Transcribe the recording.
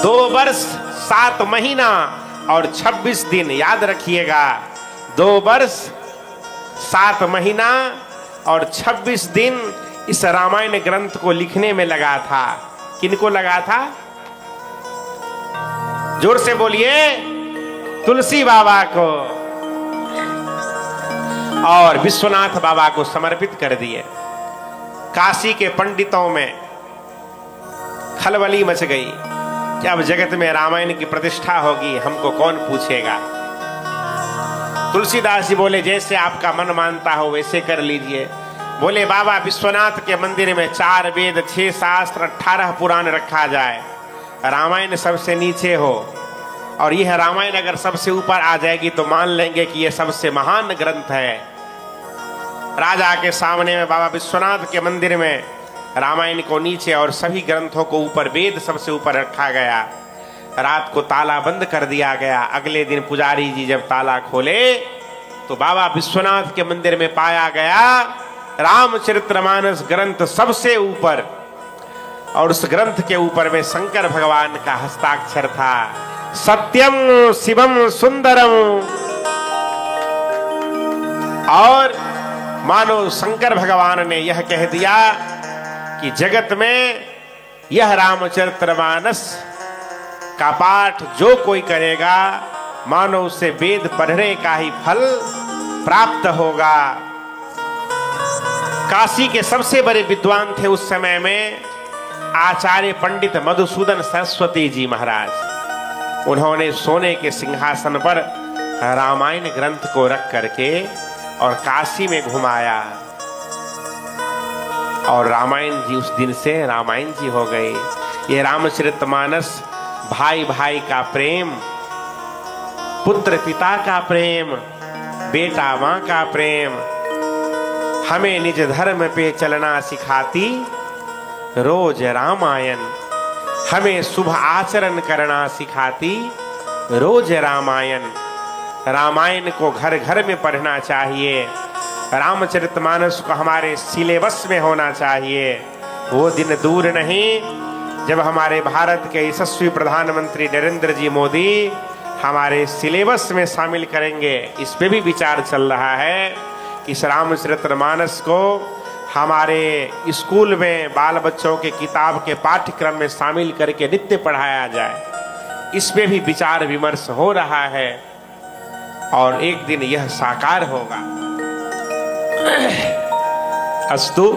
2 वर्ष 7 महीना और 26 दिन, याद रखिएगा। 2 वर्ष 7 महीना और 26 दिन इस रामायण ग्रंथ को लिखने में लगा था। किनको लगा था? जोर से बोलिए, तुलसी बाबा को और विश्वनाथ बाबा को समर्पित कर दिए। काशी के पंडितों में खलबली मच गई कि अब जगत में रामायण की प्रतिष्ठा होगी, हमको कौन पूछेगा। तुलसीदास जी बोले, जैसे आपका मन मानता हो वैसे कर लीजिए। बोले, बाबा विश्वनाथ के मंदिर में 4 वेद, 6 शास्त्र, 18 पुराण रखा जाए, रामायण सबसे नीचे हो, और यह रामायण अगर सबसे ऊपर आ जाएगी तो मान लेंगे कि यह सबसे महान ग्रंथ है। राजा के सामने में बाबा विश्वनाथ के मंदिर में रामायण को नीचे और सभी ग्रंथों को ऊपर, वेद सबसे ऊपर रखा गया। रात को ताला बंद कर दिया गया। अगले दिन पुजारी जी जब ताला खोले तो बाबा विश्वनाथ के मंदिर में पाया गया रामचरितमानस ग्रंथ सबसे ऊपर, और उस ग्रंथ के ऊपर में शंकर भगवान का हस्ताक्षर था, सत्यम शिवम सुंदरम। और मानो शंकर भगवान ने यह कह दिया कि जगत में यह रामचरितमानस का पाठ जो कोई करेगा, मानो उसे वेद पढ़ने का ही फल प्राप्त होगा। काशी के सबसे बड़े विद्वान थे उस समय में आचार्य पंडित मधुसूदन सरस्वती जी महाराज। उन्होंने सोने के सिंहासन पर रामायण ग्रंथ को रख करके और काशी में घुमाया, और रामायण जी उस दिन से रामायण जी हो गए। ये रामचरितमानस भाई भाई का प्रेम, पुत्र पिता का प्रेम, बेटा मां का प्रेम, हमें निज धर्म पे चलना सिखाती रोज रामायण, हमें शुभ आचरण करना सिखाती रोज रामायण। रामायण को घर घर में पढ़ना चाहिए, रामचरितमानस को हमारे सिलेबस में होना चाहिए। वो दिन दूर नहीं जब हमारे भारत के यशस्वी प्रधानमंत्री नरेंद्र जी मोदी हमारे सिलेबस में शामिल करेंगे। इस पे भी विचार चल रहा है कि इस रामचरितमानस को हमारे स्कूल में बाल बच्चों के किताब के पाठ्यक्रम में शामिल करके नित्य पढ़ाया जाए। इस पे भी विचार विमर्श हो रहा है और एक दिन यह साकार होगा। अस्तु।